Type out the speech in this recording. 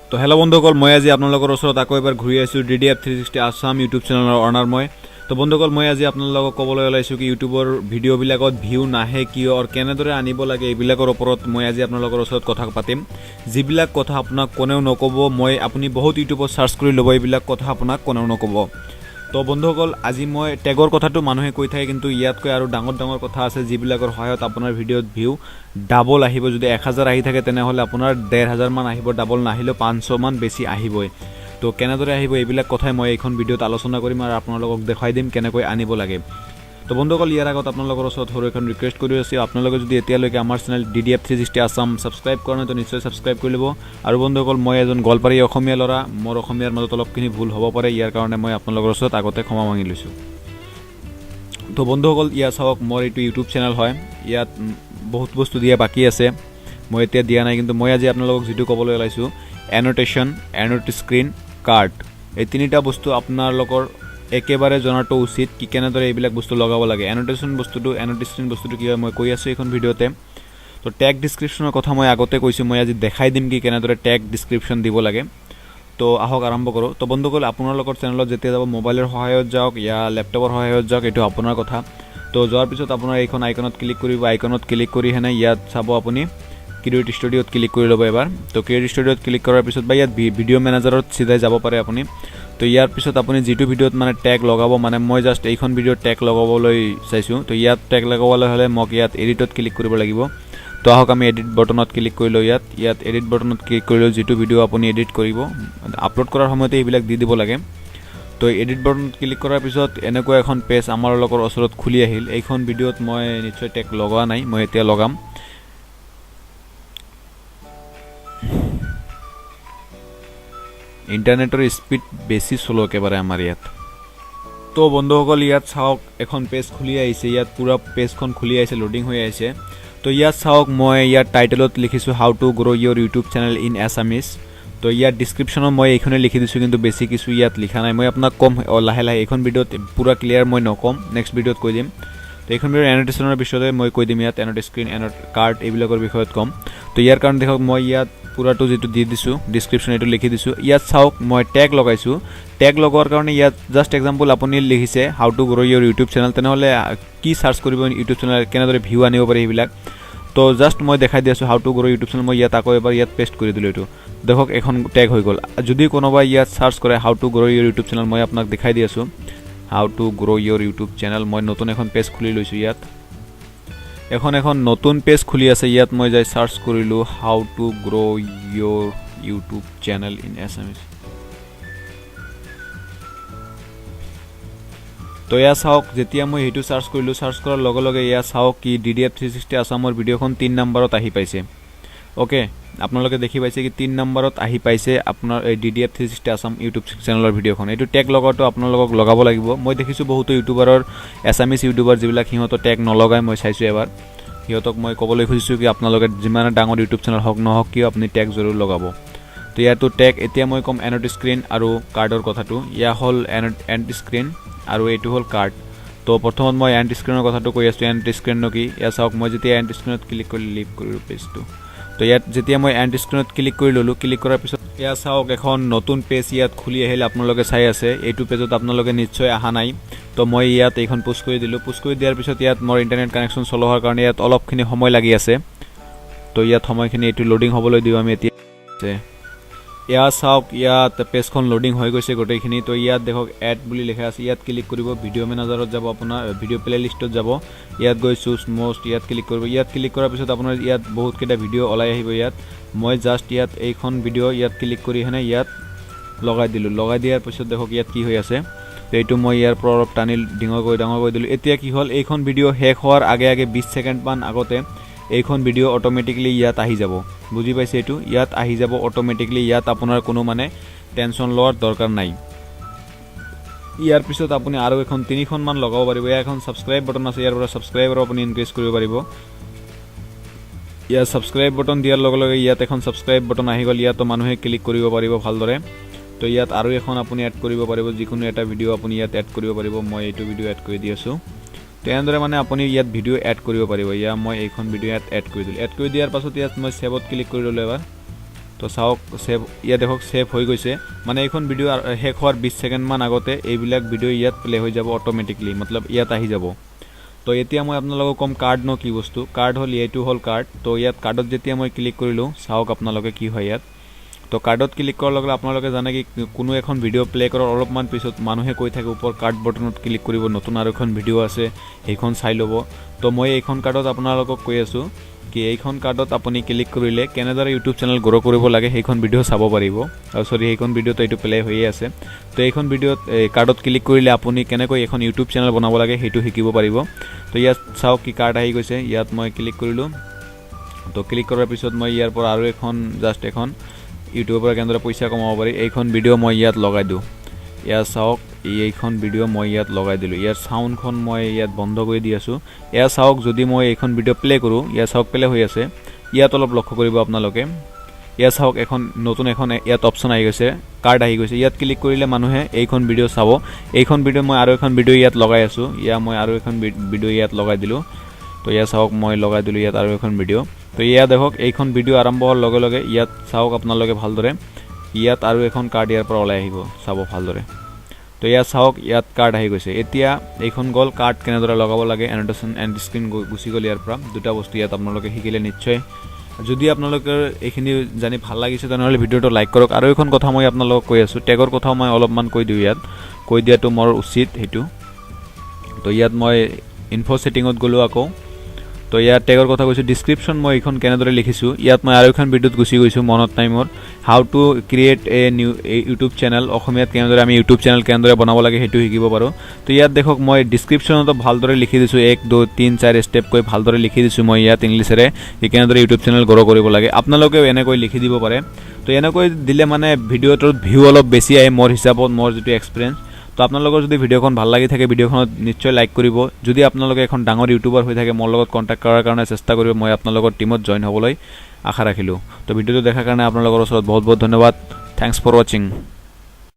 তো হেল্ল' বন্ধুসকল, মই আজি আপোনালোকৰ ওচৰত আকৌ এবাৰ ঘূৰি আহিছোঁ DDF 360 আছাম ইউটিউব চেনেলৰ অনাৰ মই। তো বন্ধুসকল, মই আজি আপোনালোকক ক'বলৈ ওলাইছোঁ কি ইউটিউবৰ ভিডিঅ'বিলাকত ভিউ নাহে কিয় আৰু কেনেদৰে আনিব লাগে এইবিলাকৰ ওপৰত মই আজি আপোনালোকৰ ওচৰত কথা পাতিম। যিবিলাক কথা আপোনাক কোনেও নক'ব, আপুনি বহুত ইউটিউবত চাৰ্চ কৰি ল'ব, এইবিলাক কথা আপোনাক কোনেও নক'ব। তো বন্ধুসকল, আজি মই টেগৰ কথাটো মানুহে কৈ থাকে, কিন্তু ইয়াতকৈ আৰু ডাঙৰ ডাঙৰ কথা আছে যিবিলাকৰ সহায়ত আপোনাৰ ভিডিঅ'ত ভিউ ডাবল আহিব। যদি 1000 আহি থাকে তেনেহ'লে আপোনাৰ 1500 মান আহিব, ডাবল নাহিলেও 500 মান বেছি আহিবই। তো কেনেদৰে আহিব এইবিলাক কথাই মই এইখন ভিডিঅ'ত আলোচনা কৰিম আৰু আপোনালোকক দেখাই দিম কেনেকৈ আনিব লাগে। তো বন্ধুসকল, ইয়াৰ আগত আপোনালোকৰ ওচৰত সৰু এখন ৰিকুৱেষ্ট কৰি আছোঁ, আপোনালোকে যদি এতিয়ালৈকে আমাৰ চেনেল DDF 360 আছাম ছাবস্ক্ৰাইব কৰা নাই তো নিশ্চয় ছাবস্ক্ৰাইব কৰি ল'ব। আৰু বন্ধুসকল, মই এজন গোৱালপাৰী অসমীয়া ল'ৰা, মোৰ অসমীয়াৰ মাজত অলপখিনি ভুল হ'ব পাৰে, ইয়াৰ কাৰণে মই আপোনালোকৰ ওচৰত আগতে ক্ষমা মাগি লৈছোঁ। তো বন্ধুসকল, ইয়াত চাওক, মোৰ এইটো ইউটিউব চেনেল হয়, ইয়াত বহুত বস্তু দিয়া বাকী আছে, মই এতিয়া দিয়া নাই। কিন্তু মই আজি আপোনালোকক যিটো ক'বলৈ ওলাইছোঁ, এন'টেশ্যন, এন'ট স্ক্ৰীন, কাৰ্ড, এই তিনিটা বস্তু আপোনালোকৰ একেবাৰে জনাটো উচিত কি কেনেদৰে এইবিলাক বস্তু লগাব লাগে। এন'ট স্ক্ৰীন বস্তুটো কি হয় মই কৈ আছোঁ এইখন ভিডিঅ'তে। তো টেগ ডিছক্ৰিপশ্যনৰ কথা মই আগতে কৈছোঁ, মই আজি দেখাই দিম কি কেনেদৰে টেগ ডিছক্ৰিপশ্যন দিব লাগে। তো আহক আৰম্ভ কৰোঁ। তো বন্ধুসকল, আপোনালোকৰ চেনেলত যেতিয়া যাব, মোবাইলৰ সহায়ত যাওক ইয়া লেপটপৰ সহায়ত যাওক, এইটো আপোনাৰ কথা। তো যোৱাৰ পিছত আপোনাৰ এইখন আইকনত ক্লিক কৰিব, আইকনত ক্লিক কৰি হেনে ইয়াত চাব আপুনি ক্ৰিয়েট ষ্টুডিঅ'ত ক্লিক কৰি ল'ব এবাৰ। তো ক্ৰিয়েট ষ্টুডিঅ'ত ক্লিক কৰাৰ পিছত বা ইয়াত ভিডিঅ' মেনেজাৰত চিধাই যাব পাৰে আপুনি। তো ইয়াৰ পিছত আপুনি যিটো ভিডিঅ'ত মানে টেগ লগাব, মানে মই জাষ্ট এইখন ভিডিঅ'ত টেগ লগাবলৈ চাইছোঁ। তো ইয়াত টেগ লগাবলৈ হ'লে মোক ইয়াত এডিটত ক্লিক কৰিব লাগিব। তো আহক আমি এডিট বটনত ক্লিক কৰি লওঁ। ইয়াত এডিট বটনত ক্লিক কৰিলেও যিটো ভিডিঅ' আপুনি এডিট কৰিব, আপলোড কৰাৰ সময়তে এইবিলাক দি দিব লাগে। তো এডিট বটনত ক্লিক কৰাৰ পিছত এনেকুৱা এখন পেজ আমাৰ লগৰ ওচৰত খুলি আহিল। এইখন ভিডিঅ'ত মই নিশ্চয় টেগ লগোৱা নাই, মই এতিয়া লগাম। ইণ্টাৰনেটৰ স্পীড বেছি শ্ল' একেবাৰে আমাৰ ইয়াত। তো বন্ধুসকল, ইয়াত চাওক এখন পেজ খুলি আহিছে, ইয়াত পুৰা পেজখন খুলি আহিছে, লোডিং হৈ আহিছে। তো ইয়াত চাওক, মই ইয়াত টাইটেলত লিখিছোঁ how to grow' your YouTube channel in Assamese. তো ইয়াত ডিছক্ৰিপশ্যনত মই এইখনে লিখি দিছোঁ, কিন্তু বেছি কিছু ইয়াত লিখা নাই। মই আপোনাক ক'ম লাহে লাহে, এইখন ভিডিঅ'ত পুৰা ক্লিয়াৰ মই নক'ম, নেক্সট ভিডিঅ'ত কৈ দিম। তো এইখন ভিডিঅ'ৰ এন'টেশ্যনৰ পিছতে মই কৈ দিম ইয়াত এন'ট স্ক্ৰীন, এন'ট কাৰ্ড এইবিলাকৰ বিষয়ত ক'ম। তো ইয়াৰ কাৰণে দেখক মই ইয়াত পুৰাটো যিটো দি দিছোঁ ডিছক্ৰিপশ্যন এইটো লিখি দিছোঁ। ইয়াত চাওক, মই টেগ লগাইছোঁ। টেগ লগোৱাৰ কাৰণে ইয়াত জাষ্ট এক্সাম্পল আপুনি লিখিছে how to grow' your YouTube channel, তেনেহ'লে কি চাৰ্চ কৰিব ইউটিউব চেনেল, কেনেদৰে ভিউ আনিব পাৰি সেইবিলাক। তো জাষ্ট মই দেখাই দি আছোঁ how to grow' YouTube channel, মই ইয়াত আকৌ এবাৰ ইয়াত পেষ্ট কৰি দিলোঁ। এইটো দেখক এখন টেগ হৈ গ'ল। যদি কোনোবাই ইয়াত চাৰ্চ কৰে how to grow' your YouTube channel, মই আপোনাক দেখাই দি আছোঁ how to grow' your YouTube channel. মই নতুন এখন পেজ খুলি লৈছোঁ। ইয়াত এখন নতুন পেজ খুলি আছে, ইয়াত মই যাই চাৰ্চ কৰিলোঁ how to grow' your YouTube channel in Assamese. তো এয়া চাওক, যেতিয়া মই সেইটো চাৰ্চ কৰিলোঁ, চাৰ্চ কৰাৰ লগে লগে এয়া চাওক কি DDF 360 আছামৰ ভিডিঅ'খন 3 নম্বৰত আহি পাইছে। অ'কে, আপোনালোকে দেখি পাইছে কি 3 নম্বৰত আহি পাইছে আপোনাৰ এই DDF 360 আছাম ইউটিউব চেনেলৰ ভিডিঅ'খন। এইটো টেগ লগোৱাটো আপোনালোকক লগাব লাগিব। মই দেখিছোঁ বহুতো ইউটিউবাৰৰ, এছামিজ ইউটিউবাৰ যিবিলাক সিহঁতৰ টেগ নলগাই, মই চাইছোঁ এবাৰ। সিহঁতক মই ক'বলৈ খুজিছোঁ কি আপোনালোকে যিমানে ডাঙৰ ইউটিউব চেনেল হওক নহওক কিয় আপুনি টেগ জৰুৰ লগাব। তো ইয়াতো টেগ, এতিয়া মই ক'ম এন'ট স্ক্ৰীন আৰু কাৰ্ডৰ কথাটো। ইয়া হ'ল এন'ট স্ক্ৰীন আৰু এইটো হ'ল কাৰ্ড। তো প্ৰথমত মই এন'ট স্ক্ৰীনৰ কথাটো কৈ আছোঁ। এন'ট স্ক্ৰীননো কি, ইয়াত চাওক, মই যেতিয়া এন'ট স্ক্ৰীনত ক্লিক কৰি লিভ কৰিলোঁ পেজটো। তো ইয়াত যেতিয়া মই এন'ট স্ক্ৰীনত ক্লিক কৰি ল'লোঁ, ক্লিক কৰাৰ পিছত ইয়াত চাওক এখন নতুন পেজ ইয়াত খুলি আহিল, আপোনালোকে চাই আছে। এইটো পেজত আপোনালোকে নিশ্চয় অহা নাই। তো মই ইয়াত এইখন পোষ্ট কৰি দিলোঁ। পোষ্ট কৰি দিয়াৰ পিছত ইয়াত মোৰ ইণ্টাৰনেট কানেকশ্যন শ্ল' হোৱাৰ কাৰণে ইয়াত অলপখিনি সময় লাগি আছে। তো ইয়াত সময়খিনি এইটো লোডিং হ'বলৈ দিওঁ আমি এতিয়া। ইয়াত চাওক, ইয়াত পেজখন লোডিং হৈ গৈছে গোটেইখিনি। তো ইয়াত দেখক এড বুলি লিখা আছে, ইয়াত ক্লিক কৰিব, ভিডিঅ' মেনেজাৰত যাব, আপোনাৰ ভিডিঅ' প্লে লিষ্টত যাব, ইয়াত গৈ চুজ মষ্ট, ইয়াত ক্লিক কৰিব। ইয়াত ক্লিক কৰাৰ পিছত আপোনাৰ ইয়াত বহুতকেইটা ভিডিঅ' ওলাই আহিব। ইয়াত মই জাষ্ট ইয়াত এইখন ভিডিঅ' ইয়াত ক্লিক কৰি হেনে ইয়াত লগাই দিলোঁ। লগাই দিয়াৰ পিছত দেখক ইয়াত কি হৈ আছে। তো এইটো মই ইয়াৰ পৰা অলপ টানি ডাঙৰ কৰি দিলোঁ। এতিয়া কি হ'ল, এইখন ভিডিঅ' শেষ হোৱাৰ আগে 20 ছেকেণ্ডমান আগতে এইখন ভিডিঅ' অট'মেটিকলি ইয়াত আহি যাব। বুজি পাইছে? এইটো ইয়াত আহি যাব অট'মেটিকলি। ইয়াত আপোনাৰ কোনো মানে টেনশ্যন লোৱাৰ দৰকাৰ নাই। ইয়াৰ পিছত আপুনি আৰু 3খনমান লগাব পাৰিব। ইয়াৰ এখন ছাবস্ক্ৰাইব বটন আছে, ইয়াৰ পৰা ছাবস্ক্ৰাইবাৰো আপুনি ইনক্ৰিজ কৰিব পাৰিব। ইয়াত ছাবস্ক্ৰাইব বটন দিয়াৰ লগে লগে ইয়াত এখন ছাবস্ক্ৰাইব বটন আহি গ'ল, ইয়াতো মানুহে ক্লিক কৰিব পাৰিব ভালদৰে। তো ইয়াত আৰু এখন আপুনি এড কৰিব পাৰিব, যিকোনো এটা ভিডিঅ' আপুনি ইয়াত এড কৰিব পাৰিব। মই এইটো ভিডিঅ' এড কৰি দি আছোঁ। তো এনেদৰে মানে আপুনি ইয়াত ভিডিঅ' এড কৰিব পাৰিব। মই এইখন ভিডিঅ' ইয়াত এড কৰি দিলোঁ। এড কৰি দিয়াৰ পাছত ইয়াত মই ছেভত ক্লিক কৰি ল'লোঁ এবাৰ। তো তো চাওক সেভ ইয়া দেখক সেভ হৈ গৈছে মানে এইখন ভিডিও শেষ হোৱাৰ 20 সেকেন্ড মান আগতে এইবিলাক ভিডিও ইয়াত প্লে হৈ যাব অটোমেটিকলি মতলব ইয়াত আহি যাব তো এতিয়া মই আপোনালোকক কম কাৰ্ড ন কি বস্তু কাৰ্ড হল এইটো হল কাৰ্ড তো ইয়াত কাৰ্ডত যেতিয়া মই ক্লিক কৰিলো চাওক আপোনালোকে কি হয় ইয়াত তো কাৰ্ডত ক্লিক কৰাৰ লগে আপোনালোকে জানে কি কোনো এখন ভিডিও প্লে কৰাৰ অলপমান পিছত মানুহে কৈ থাকে ওপৰ কাৰ্ড বটনত ক্লিক কৰিব নতুন আৰু এখন ভিডিও আছে সেইখন চাই ল'ব তো মই এইখন কাৰ্ডত আপোনালোকক কৈ আছো কি এইখন কাৰ্ডত আপুনি ক্লিক কৰিলে কেনেদৰে ইউটিউব চেনেল গ্ৰো কৰিব লাগে সেইখন ভিডিও চাব পাৰিব আৰু সৰি এইখন ভিডিও তো এইটো প্লে হৈয়ে আছে তো এইখন ভিডিওত কাৰ্ডত ক্লিক কৰিলে আপুনি কেনেকৈ এখন ইউটিউব চেনেল বনাব লাগে সেইটো শিকিব পাৰিব তো ইয়াত চাওক কি কাৰ্ড আহি গৈছে ইয়াত মই ক্লিক কৰিলো তো ক্লিক কৰাৰ পিছত মই ইয়াৰ পৰা আৰু এখন জাস্ট এখন ইউটিউবৰ পৰা কেনেদৰে পইচা কমাব পাৰি এইখন ভিডিও মই ইয়াত লগাই দিও ইয়াত চাওক এইখন ভিডিও মই ইয়াত লগাই দিলো ইয়াৰ সাউন্ডখন মই ইয়াত বন্ধ কৰি দি আছো ইয়া চাওক যদি মই এইখন ভিডিও প্লে কৰো ইয়া চাওক প্লে হৈ আছে ইয়াত অলপ লক্ষ্য কৰিব আপোনালোকে ইয়া চাওক এখন নতুন এখন ইয়াত অপচন আহি গৈছে কাৰ্ড আহি গৈছে ইয়াত ক্লিক কৰিলে মানুহে এইখন ভিডিও চাব এইখন ভিডিও মই আৰু এখন ভিডিও ইয়াত লগাই আছো ইয়া মই আৰু এখন ভিডিও ইয়াত লগাই দিলো তো ইয়া চাওক মই লগাই দিলো ইয়াত আৰু এখন ভিডিও তো ইয়া দেখক এইখন ভিডিও আৰম্ভ হোৱাৰ লগে লগে ইয়াত চাওক আপোনালোকে ভালদৰে ইয়াত আৰু এখন কাৰ্ড ইয়াৰ পৰা ওলাই আহিব চাব ভালদৰে তো ইয়া চাওক ইয়াত কাৰ্ড আহি গৈছে এতিয়া এইখন গল কাৰ্ড কেনেদৰে লগাব লাগে এনোটেশন এণ্ড স্ক্ৰিন গুচি গল ইয়াৰ পৰা দুটা বস্তু ইয়াত আপোনালোকে শিকিলে নিশ্চয় যদি আপোনালোকৰ এইখিনি জানি ভাল লাগিছে তেনেহলে ভিডিওটো লাইক কৰক আৰু এখন কথা মই আপোনালোকক কৈ আছো টেগৰ কথা মই অলপমান কৈ দিও ইয়াত কৈ দিয়াটো মোৰ উচিত হেতু তো ইয়াত মই ইনফো সেটিংত গলো আকৌ তো ইয়াত টেগৰ কথা কৈছো ডেসক্ৰিপশন মই এখন কেনেদৰে লিখিছো ইয়াত মই আৰু এখন ভিডিওত গুচি গৈছো মনত নাই মোৰ how to create a new YouTube channel অসমীয়াত কেনেদৰে আমি ইউটিউব চেনেল কেনেদৰে বনাব লাগে হেতু শিকিব পাৰো তো ইয়াত দেখক মই ডেসক্ৰিপশনত ভালদৰে লিখি দিছো 1 2 3 4 স্টেপ কৈ ভালদৰে লিখি দিছো মই ইয়াত ইংলিশৰে কেনেদৰে ইউটিউব চেনেল গ্ৰো কৰিব লাগে আপোনালোকেও এনেকৈ লিখি দিব পাৰে তো এনেকৈ দিলে মানে ভিডিওটোৰ ভিউ অলপ বেছি আহে মোৰ হিচাপত মোৰ যেটো এক্সপেৰিয়েন্স তো আপোনালোকৰ যদি ভিডিওখন ভাল লাগি থাকে ভিডিওখনত নিশ্চয় লাইক কৰিব যদি আপোনালোকে এখন ডাঙৰ ইউটিউবাৰ হৈ থাকে মোৰ লগত কন্টাক্ট কৰাৰ কাৰণে চেষ্টা কৰিব মই আপোনালোকৰ টিমত জয়েন হ'বলৈ আশা ৰাখিলো তো ভিডিওটো দেখাৰ কাৰণে আপোনালোকৰ ওচৰত বহুত বহুত ধন্যবাদ থ্যাঙ্কস ফৰ ওয়াচিং